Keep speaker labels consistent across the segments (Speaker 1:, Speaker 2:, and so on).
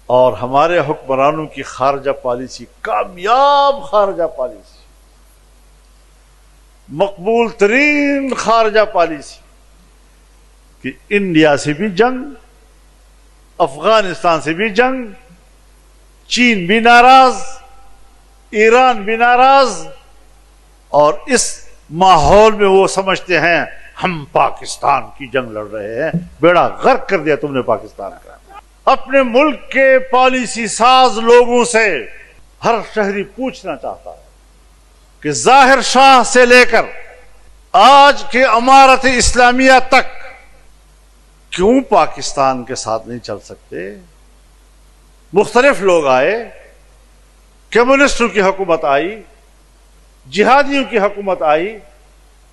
Speaker 1: اور ہمارے حکمرانوں کی خارجہ پالیسی کامیاب خارجہ پالیسی، مقبول ترین خارجہ پالیسی کہ انڈیا سے بھی جنگ، افغانستان سے بھی جنگ، چین بھی ناراض، ایران بھی ناراض، اور اس ماحول میں وہ سمجھتے ہیں ہم پاکستان کی جنگ لڑ رہے ہیں۔ بیڑا غرق کر دیا تم نے پاکستان کا۔ اپنے ملک کے پالیسی ساز لوگوں سے ہر شہری پوچھنا چاہتا ہے کہ ظاہر شاہ سے لے کر آج کے امارت اسلامیہ تک کیوں پاکستان کے ساتھ نہیں چل سکتے؟ مختلف لوگ آئے، کمیونسٹوں کی حکومت آئی، جہادیوں کی حکومت آئی،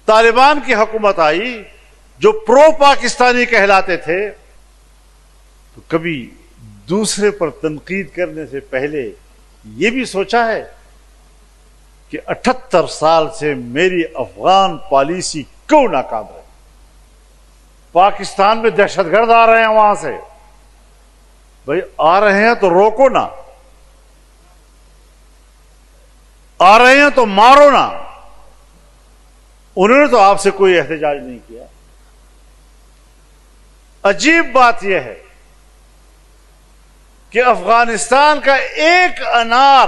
Speaker 1: طالبان کی حکومت آئی جو پرو پاکستانی کہلاتے تھے، تو کبھی دوسرے پر تنقید کرنے سے پہلے یہ بھی سوچا ہے کہ 78 سال سے میری افغان پالیسی کیوں ناکام رہی؟ پاکستان میں دہشت گرد آ رہے ہیں وہاں سے، بھائی آ رہے ہیں تو روکو نا، آ رہے ہیں تو مارو نا۔ انہوں نے تو آپ سے کوئی احتجاج نہیں کیا۔ عجیب بات یہ ہے کہ افغانستان کا ایک انار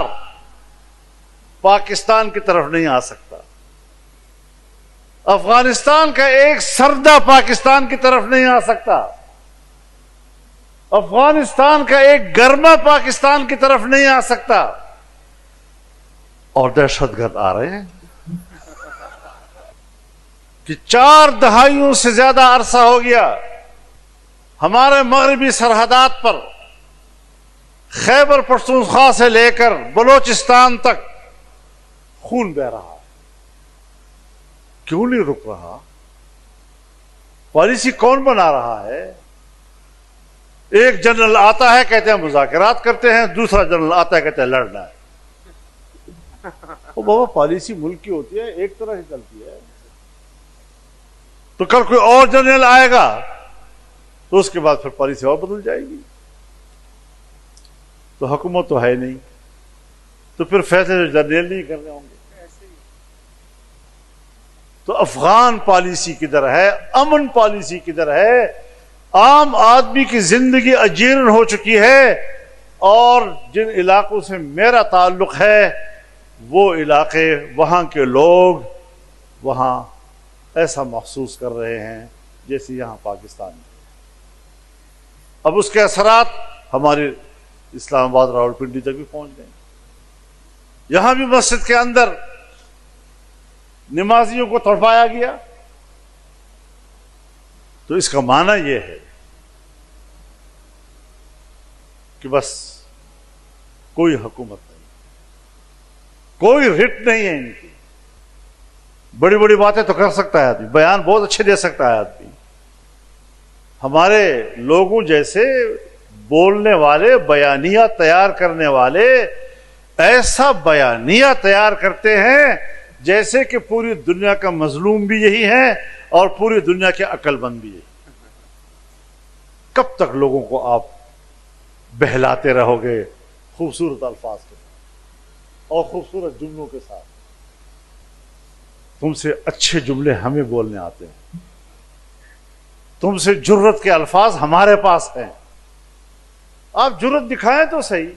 Speaker 1: پاکستان کی طرف نہیں آ سکتا، افغانستان کا ایک سردہ پاکستان کی طرف نہیں آ سکتا، افغانستان کا ایک گرما پاکستان کی طرف نہیں آ سکتا، اور دہشت گرد آ رہے ہیں کہ 4 دہائیوں سے زیادہ عرصہ ہو گیا ہمارے مغربی سرحدات پر خیبر پختونخوا سے لے کر بلوچستان تک خون بہ رہا ہے، کیوں نہیں رک رہا؟ پالیسی کون بنا رہا ہے؟ ایک جنرل آتا ہے کہتے ہیں مذاکرات کرتے ہیں، دوسرا جنرل آتا ہے کہتے ہیں لڑنا ہے۔ وہ بابا پالیسی ملک کی ہوتی ہے، ایک طرح سے چلتی ہے، تو کل کوئی اور جنرل آئے گا تو اس کے بعد پھر پالیسی اور بدل جائے گی، تو حکومت تو ہے نہیں، تو پھر فیصلے جنرل نہیں کرنے ہوں گے۔ تو افغان پالیسی کدھر ہے؟ امن پالیسی کدھر ہے؟ عام آدمی کی زندگی اجیرن ہو چکی ہے، اور جن علاقوں سے میرا تعلق ہے وہ علاقے، وہاں کے لوگ وہاں ایسا محسوس کر رہے ہیں جیسے یہاں پاکستان میں۔ اب اس کے اثرات ہمارے اسلام آباد راولپنڈی تک بھی پہنچ گئے، یہاں بھی مسجد کے اندر نمازیوں کو تڑپایا گیا۔ تو اس کا معنی یہ ہے کہ بس کوئی حکومت نہیں، کوئی رٹ نہیں ہے ان کی۔ بڑی بڑی باتیں تو کر سکتا ہے آدمی، بیان بہت اچھے دے سکتا ہے آدمی، ہمارے لوگوں جیسے بولنے والے، بیانیہ تیار کرنے والے ایسا بیانیہ تیار کرتے ہیں جیسے کہ پوری دنیا کا مظلوم بھی یہی ہے اور پوری دنیا کے عقل مند بھی یہی۔ کب تک لوگوں کو آپ بہلاتے رہو گے خوبصورت الفاظ کے ساتھ اور خوبصورت جملوں کے ساتھ؟ تم سے اچھے جملے ہمیں بولنے آتے ہیں، تم سے جرت کے الفاظ ہمارے پاس ہیں، آپ جرت دکھائیں تو صحیح۔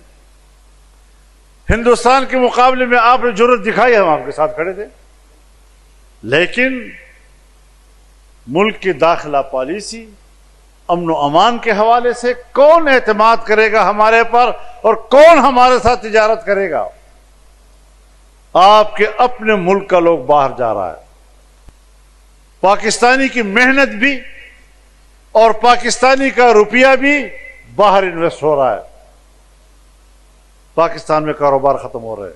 Speaker 1: ہندوستان کے مقابلے میں آپ نے جرت دکھائی، ہم آپ کے ساتھ کھڑے تھے، لیکن ملک کی داخلہ پالیسی، امن و امان کے حوالے سے کون اعتماد کرے گا ہمارے پر، اور کون ہمارے ساتھ تجارت کرے گا؟ آپ کے اپنے ملک کا لوگ باہر جا رہا ہے، پاکستانی کی محنت بھی اور پاکستانی کا روپیہ بھی باہر انویسٹ ہو رہا ہے، پاکستان میں کاروبار ختم ہو رہے ہیں۔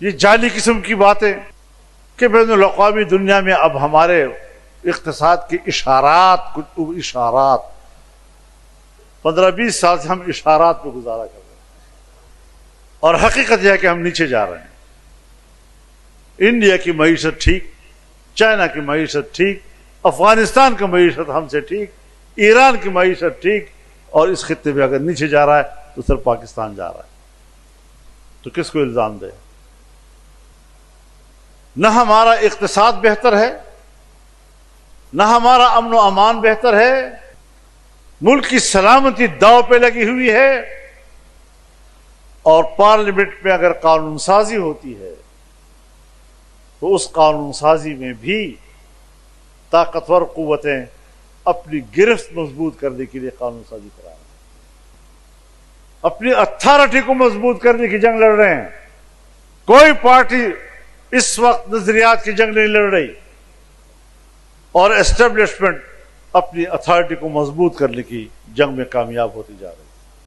Speaker 1: یہ جعلی قسم کی باتیں کہ بین الاقوامی دنیا میں اب ہمارے اقتصاد کی اشارات 15-20 سال سے ہم اشارات پہ گزارا کر رہے ہیں، اور حقیقت یہ ہے کہ ہم نیچے جا رہے ہیں۔ انڈیا کی معیشت ٹھیک، چائنا کی معیشت ٹھیک، افغانستان کی معیشت ہم سے ٹھیک، ایران کی معیشت ٹھیک، اور اس خطے میں اگر نیچے جا رہا ہے تو صرف پاکستان جا رہا ہے، تو کس کو الزام دے؟ نہ ہمارا اقتصاد بہتر ہے، نہ ہمارا امن و امان بہتر ہے، ملک کی سلامتی داؤ پہ لگی ہوئی ہے، اور پارلیمنٹ میں اگر قانون سازی ہوتی ہے تو اس قانون سازی میں بھی طاقتور قوتیں اپنی گرفت مضبوط کرنے کے لیے قانون سازی کرا رہے ہیں، اپنی اتھارٹی کو مضبوط کرنے کی جنگ لڑ رہے ہیں۔ کوئی پارٹی اس وقت نظریات کی جنگ نہیں لڑ رہی، اور اسٹیبلشمنٹ اپنی اتھارٹی کو مضبوط کرنے کی جنگ میں کامیاب ہوتی جا رہی ہے۔